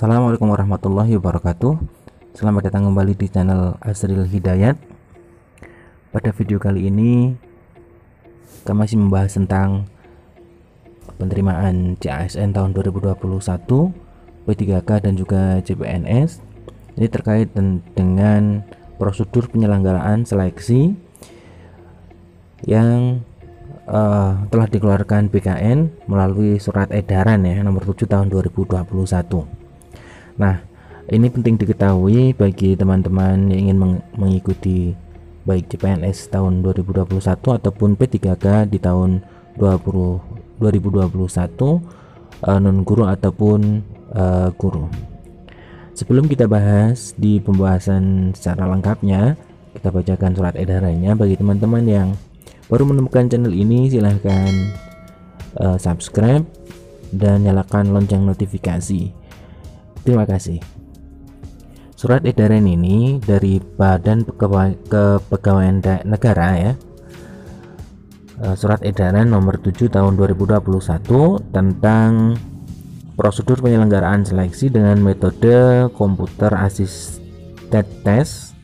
Assalamualaikum warahmatullahi wabarakatuh. Selamat datang kembali di channel Azril Hidayat. Pada video kali ini kami masih membahas tentang penerimaan CASN tahun 2021, P3K dan juga CPNS. Ini terkait dengan prosedur penyelenggaraan seleksi yang telah dikeluarkan BKN melalui surat edaran ya nomor 7 tahun 2021. Nah, ini penting diketahui bagi teman-teman yang ingin mengikuti baik CPNS tahun 2021 ataupun P3K di tahun 2021, non guru ataupun guru. Sebelum kita bahas di pembahasan secara lengkapnya, kita bacakan surat edarannya. Bagi teman-teman yang baru menemukan channel ini, silahkan subscribe dan nyalakan lonceng notifikasi. Terima kasih. Surat edaran ini dari Badan Kepegawaian Negara ya. Surat edaran nomor 7 tahun 2021 tentang prosedur penyelenggaraan seleksi dengan metode komputer assisted test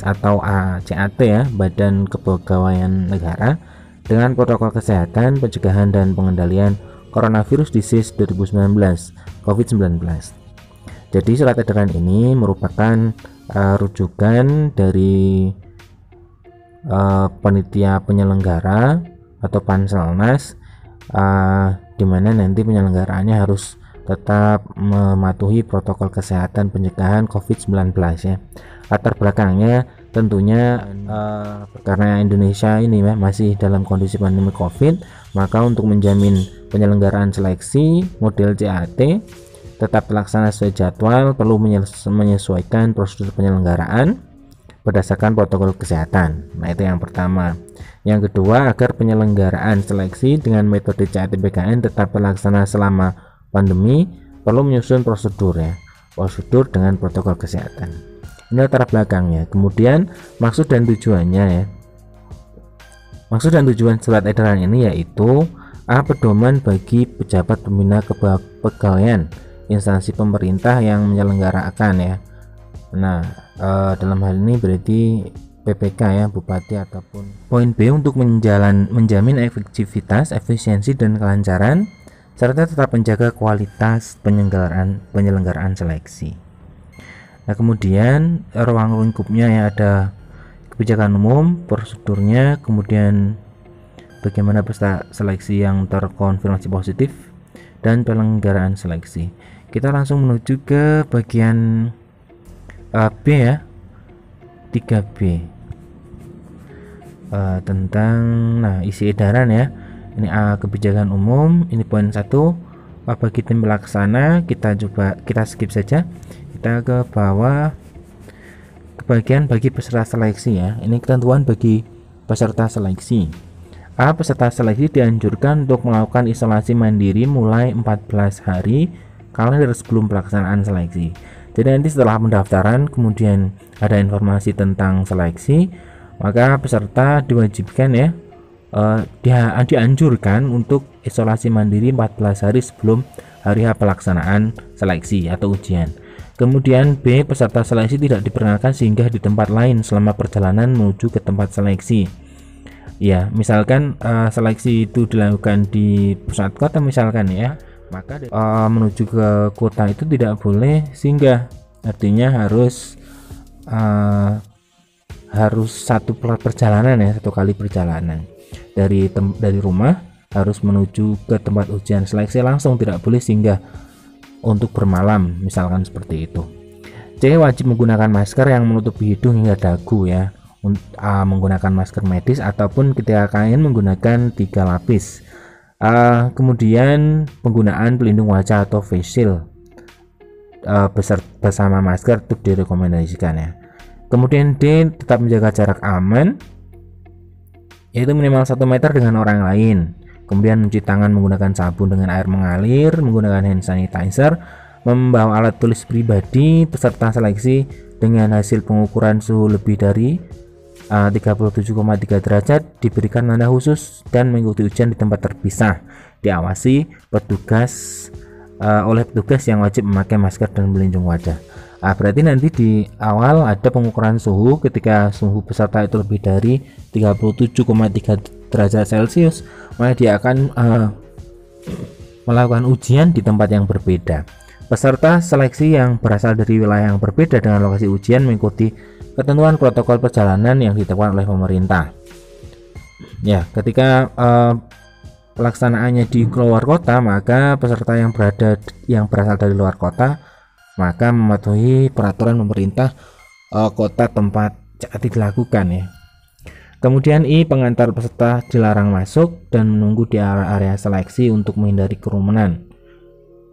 atau CAT ya, Badan Kepegawaian Negara, dengan protokol kesehatan, pencegahan dan pengendalian Coronavirus Disease 2019 COVID-19. Jadi surat edaran ini merupakan rujukan dari panitia penyelenggara atau Panselnas, di mana nanti penyelenggaraannya harus tetap mematuhi protokol kesehatan pencegahan COVID-19 ya. Latar belakangnya tentunya karena Indonesia ini masih dalam kondisi pandemi COVID, maka untuk menjamin penyelenggaraan seleksi model CAT tetap terlaksana sesuai jadwal, perlu menyesuaikan prosedur penyelenggaraan berdasarkan protokol kesehatan. Nah, itu yang pertama. Yang kedua, agar penyelenggaraan seleksi dengan metode CAT BKN tetap terlaksana selama pandemi, perlu menyusun prosedur dengan protokol kesehatan. Ini latar belakangnya. Kemudian maksud dan tujuannya ya. Maksud dan tujuan surat edaran ini yaitu pedoman bagi pejabat pembina kepegawaian instansi pemerintah yang menyelenggarakan ya. Nah, dalam hal ini berarti PPK ya, bupati ataupun. Poin B, untuk menjamin efektivitas, efisiensi dan kelancaran serta tetap menjaga kualitas penyelenggaraan seleksi. Nah, kemudian ruang lingkupnya ya, ada kebijakan umum, prosedurnya, kemudian bagaimana peserta seleksi yang terkonfirmasi positif, dan penyelenggaraan seleksi. Kita langsung menuju ke bagian B ya, 3B, tentang isi edaran ya. Ini kebijakan umum, ini poin 1. Bagi tim pelaksana kita skip saja. Kita ke bawah ke bagian bagi peserta seleksi ya. Ini ketentuan bagi peserta seleksi. Peserta seleksi dianjurkan untuk melakukan isolasi mandiri mulai 14 hari kalender sebelum pelaksanaan seleksi. Jadi nanti setelah pendaftaran kemudian ada informasi tentang seleksi, maka peserta diwajibkan ya, dianjurkan untuk isolasi mandiri 14 hari sebelum hari H pelaksanaan seleksi atau ujian. Kemudian B, peserta seleksi tidak diperkenankan singgah di tempat lain selama perjalanan menuju ke tempat seleksi. Ya, misalkan seleksi itu dilakukan di pusat kota misalkan ya, maka menuju ke kota itu tidak boleh singgah. Artinya harus satu perjalanan ya, satu kali perjalanan dari rumah harus menuju ke tempat ujian seleksi langsung, tidak boleh singgah untuk bermalam misalkan seperti itu. C, wajib menggunakan masker yang menutupi hidung hingga dagu ya, menggunakan masker medis ataupun ketika kain menggunakan 3 lapis. Kemudian penggunaan pelindung wajah atau face shield bersama masker itu direkomendasikan ya. Kemudian D, tetap menjaga jarak aman, yaitu minimal 1 meter dengan orang lain. Kemudian mencuci tangan menggunakan sabun dengan air mengalir, menggunakan hand sanitizer, membawa alat tulis pribadi peserta seleksi dengan hasil pengukuran suhu lebih dari 37,3 derajat, diberikan tanda khusus dan mengikuti ujian di tempat terpisah, diawasi petugas oleh petugas yang wajib memakai masker dan pelindung wajah. Berarti nanti di awal ada pengukuran suhu. Ketika suhu peserta itu lebih dari 37,3 derajat Celcius, maka dia akan melakukan ujian di tempat yang berbeda. Peserta seleksi yang berasal dari wilayah yang berbeda dengan lokasi ujian mengikuti ketentuan protokol perjalanan yang ditetapkan oleh pemerintah. Ya, ketika pelaksanaannya di luar kota, maka peserta yang berasal dari luar kota maka mematuhi peraturan pemerintah kota tempat dilakukan ya. Kemudian pengantar peserta dilarang masuk dan menunggu di area seleksi untuk menghindari kerumunan.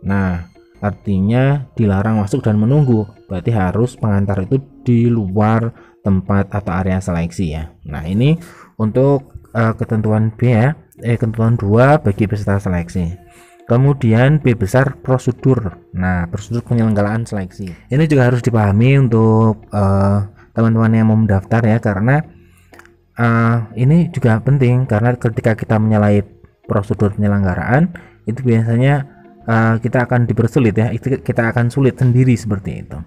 Nah, artinya dilarang masuk dan menunggu, berarti harus pengantar itu di luar tempat atau area seleksi ya. Nah, ini untuk ketentuan B ya, ketentuan 2 bagi peserta seleksi. Kemudian B besar prosedur. Nah, prosedur penyelenggaraan seleksi ini juga harus dipahami untuk teman-teman yang mau mendaftar ya, karena ini juga penting, karena ketika kita menyalahi prosedur penyelenggaraan itu biasanya kita akan dipersulit ya, kita akan sulit sendiri seperti itu.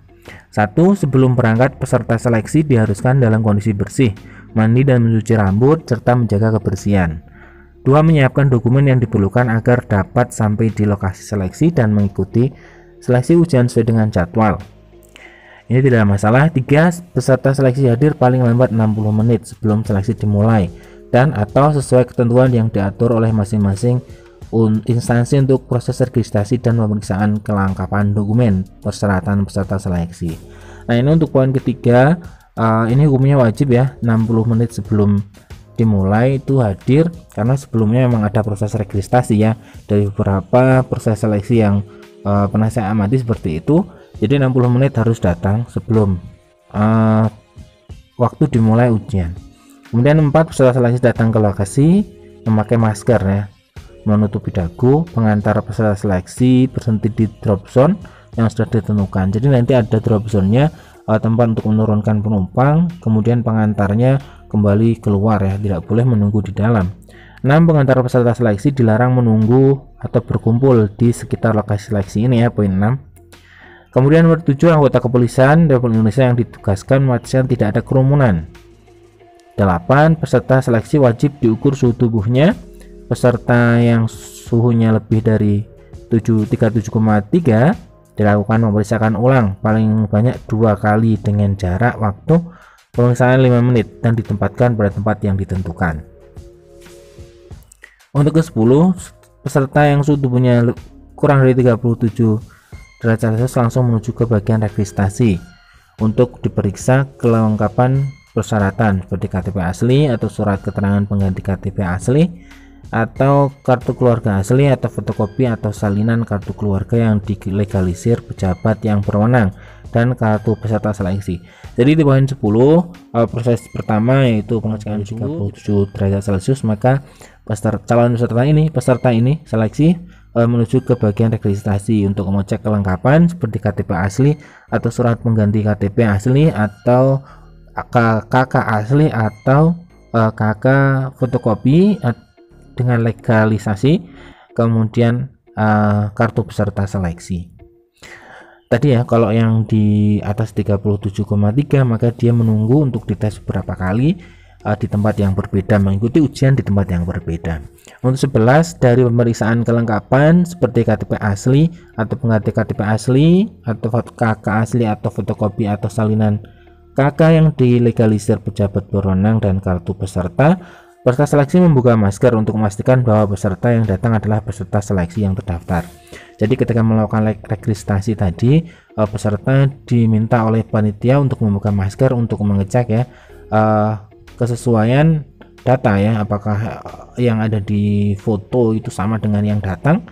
1. Sebelum berangkat, peserta seleksi diharuskan dalam kondisi bersih, mandi dan mencuci rambut serta menjaga kebersihan. 2. Menyiapkan dokumen yang diperlukan agar dapat sampai di lokasi seleksi dan mengikuti seleksi ujian sesuai dengan jadwal. Ini tidak ada masalah. 3. Peserta seleksi hadir paling lambat 60 menit sebelum seleksi dimulai dan atau sesuai ketentuan yang diatur oleh masing-masing instansi untuk proses registrasi dan pemeriksaan kelengkapan dokumen persyaratan peserta seleksi. Nah, ini untuk poin ketiga, ini hukumnya wajib ya, 60 menit sebelum dimulai itu hadir, karena sebelumnya memang ada proses registrasi ya dari beberapa proses seleksi yang pernah saya amati seperti itu. Jadi 60 menit harus datang sebelum waktu dimulai ujian. Kemudian 4. Peserta seleksi datang ke lokasi memakai masker ya, menutupi dagu. Pengantar peserta seleksi berhenti di drop zone yang sudah ditentukan. Jadi nanti ada drop zone-nya, tempat untuk menurunkan penumpang, kemudian pengantarnya kembali keluar ya, tidak boleh menunggu di dalam. 6. Pengantar peserta seleksi dilarang menunggu atau berkumpul di sekitar lokasi seleksi ini ya, poin 6. Kemudian nomor 7. Anggota kepolisian Republik Indonesia yang ditugaskan memastikan tidak ada kerumunan. 8. Peserta seleksi wajib diukur suhu tubuhnya. Peserta yang suhunya lebih dari 37,3 dilakukan pemeriksaan ulang paling banyak 2 kali dengan jarak waktu pemeriksaan 5 menit dan ditempatkan pada tempat yang ditentukan. Untuk ke-10, peserta yang suhu tubuhnya kurang dari 37 derajat Celcius langsung menuju ke bagian registrasi untuk diperiksa kelengkapan persyaratan seperti KTP asli atau surat keterangan pengganti KTP asli atau kartu keluarga asli atau fotokopi atau salinan kartu keluarga yang dilegalisir pejabat yang berwenang dan kartu peserta seleksi. Jadi di poin 10, proses pertama yaitu pengecekan 37 derajat Celcius, maka peserta ini seleksi menuju ke bagian registrasi untuk mengecek kelengkapan seperti KTP asli atau surat pengganti KTP asli atau KK asli atau KK fotokopi dengan legalisasi, kemudian kartu peserta seleksi. Tadi ya, kalau yang di atas 37,3 maka dia menunggu untuk dites beberapa kali di tempat yang berbeda, mengikuti ujian di tempat yang berbeda. Untuk 11, dari pemeriksaan kelengkapan seperti KTP asli atau pengganti KTP asli atau KK asli atau fotokopi atau salinan KK yang dilegalisir pejabat berwenang dan kartu peserta seleksi membuka masker untuk memastikan bahwa peserta yang datang adalah peserta seleksi yang terdaftar. Jadi ketika melakukan registrasi tadi, peserta diminta oleh panitia untuk membuka masker untuk mengecek ya kesesuaian data ya, apakah yang ada di foto itu sama dengan yang datang.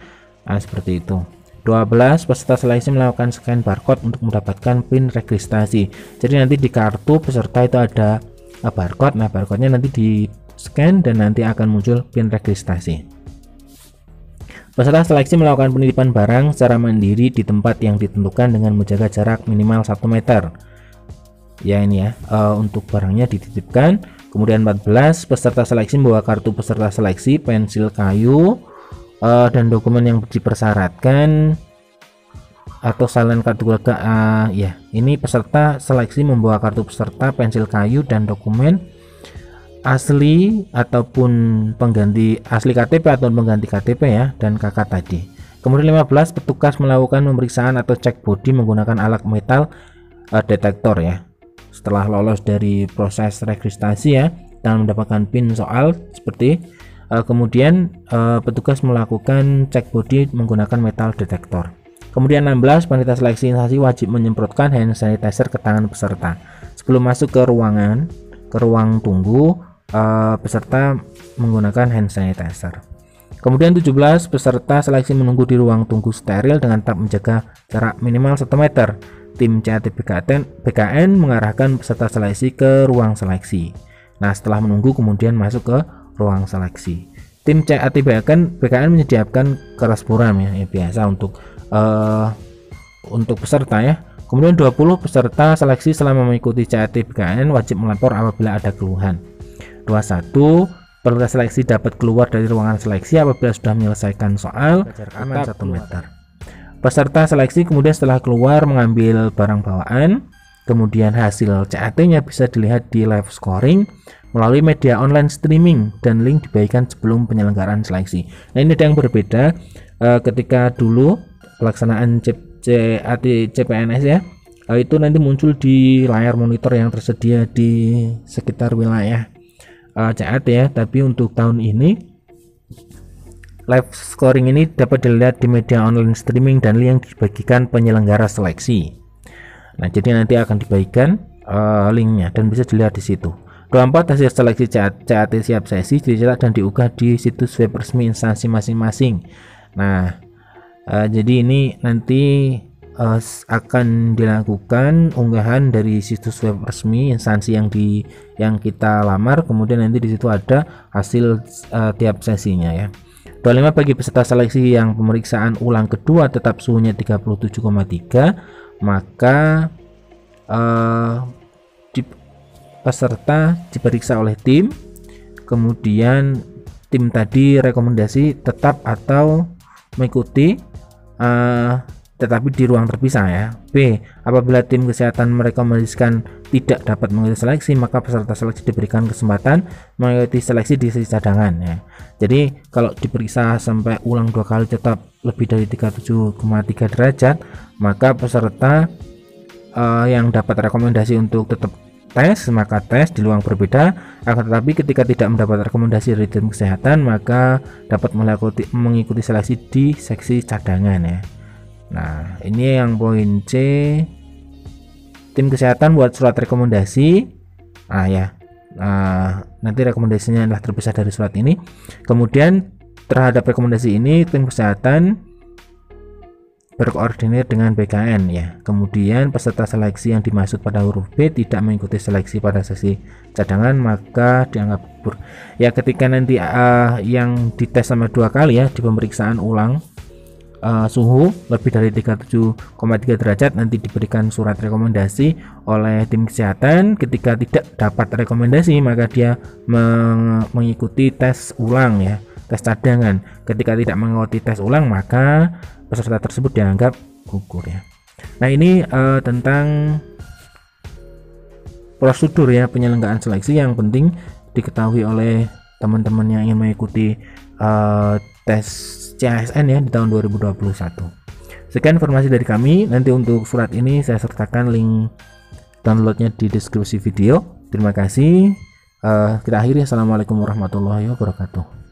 Nah, seperti itu. 12, peserta seleksi melakukan scan barcode untuk mendapatkan PIN registrasi. Jadi nanti di kartu peserta itu ada barcode. Nah, barcode-nya nanti di scan dan nanti akan muncul PIN registrasi. Peserta seleksi melakukan penitipan barang secara mandiri di tempat yang ditentukan dengan menjaga jarak minimal 1 meter. Ya ini ya, untuk barangnya dititipkan. Kemudian 14, peserta seleksi membawa kartu peserta seleksi, pensil kayu, dan dokumen yang dipersyaratkan atau salin kartu keluarga. Ya, ini peserta seleksi membawa kartu peserta, pensil kayu, dan dokumen asli ataupun pengganti asli KTP atau pengganti KTP ya, dan KK tadi. Kemudian 15, petugas melakukan pemeriksaan atau cek bodi menggunakan alat metal detektor ya. Setelah lolos dari proses registrasi ya dan mendapatkan PIN soal seperti kemudian petugas melakukan cek bodi menggunakan metal detektor. Kemudian 16, panitia seleksi instansi wajib menyemprotkan hand sanitizer ke tangan peserta sebelum masuk ke ruang tunggu. Peserta menggunakan hand sanitizer. Kemudian 17, peserta seleksi menunggu di ruang tunggu steril dengan tetap menjaga jarak minimal 1 meter. Tim CAT BKN mengarahkan peserta seleksi ke ruang seleksi. Nah, setelah menunggu kemudian masuk ke ruang seleksi. Tim CAT BKN menyediakan keras buram ya, biasa untuk peserta ya. Kemudian 20, peserta seleksi selama mengikuti CAT BKN wajib melapor apabila ada keluhan. 21, peserta seleksi dapat keluar dari ruangan seleksi apabila sudah menyelesaikan soal jarak aman 1 meter. Peserta seleksi kemudian setelah keluar mengambil barang bawaan, kemudian hasil CAT-nya bisa dilihat di live scoring melalui media online streaming dan link dibagikan sebelum penyelenggaraan seleksi. Nah, ini ada yang berbeda ketika dulu pelaksanaan CAT CPNS ya, itu nanti muncul di layar monitor yang tersedia di sekitar wilayah CAT ya, tapi untuk tahun ini live scoring ini dapat dilihat di media online streaming dan link yang dibagikan penyelenggara seleksi. Nah, jadi nanti akan dibagikan linknya dan bisa dilihat di situ. 24, hasil seleksi CAT siap sesi dicetak dan diunggah di situs web resmi instansi masing-masing. Nah, jadi ini nanti akan dilakukan unggahan dari situs web resmi instansi yang kita lamar, kemudian nanti di situ ada hasil tiap sesinya ya. 25, bagi peserta seleksi yang pemeriksaan ulang kedua tetap suhunya 37,3, maka peserta diperiksa oleh tim, kemudian tim tadi rekomendasi tetap atau mengikuti tetapi di ruang terpisah ya. B, apabila tim kesehatan merekomendasikan tidak dapat mengikuti seleksi, maka peserta seleksi diberikan kesempatan mengikuti seleksi di sesi cadangan ya. Jadi kalau diperiksa sampai ulang 2 kali tetap lebih dari 37,3 derajat, maka peserta yang dapat rekomendasi untuk tetap tes, maka tes di ruang berbeda. Akan tetapi ketika tidak mendapat rekomendasi dari tim kesehatan, maka dapat mengikuti seleksi di seksi cadangan ya. Nah, ini yang poin C. Tim kesehatan buat surat rekomendasi. Nanti rekomendasinya adalah terpisah dari surat ini. Kemudian terhadap rekomendasi ini tim kesehatan berkoordinir dengan BKN ya. Kemudian peserta seleksi yang dimaksud pada huruf B tidak mengikuti seleksi pada sesi cadangan, maka dianggap gugur. Ya, ketika nanti yang dites sama 2 kali ya di pemeriksaan ulang suhu lebih dari 37,3 derajat, nanti diberikan surat rekomendasi oleh tim kesehatan. Ketika tidak dapat rekomendasi, maka dia mengikuti tes ulang ya, tes cadangan. Ketika tidak mengikuti tes ulang, maka peserta tersebut dianggap gugur ya. Nah, ini tentang prosedur ya penyelenggaraan seleksi yang penting diketahui oleh teman-teman yang ingin mengikuti tes CASN ya di tahun 2021. Sekian informasi dari kami. Nanti untuk surat ini saya sertakan link downloadnya di deskripsi video. Terima kasih. Kita akhiri. Assalamualaikum warahmatullahi wabarakatuh.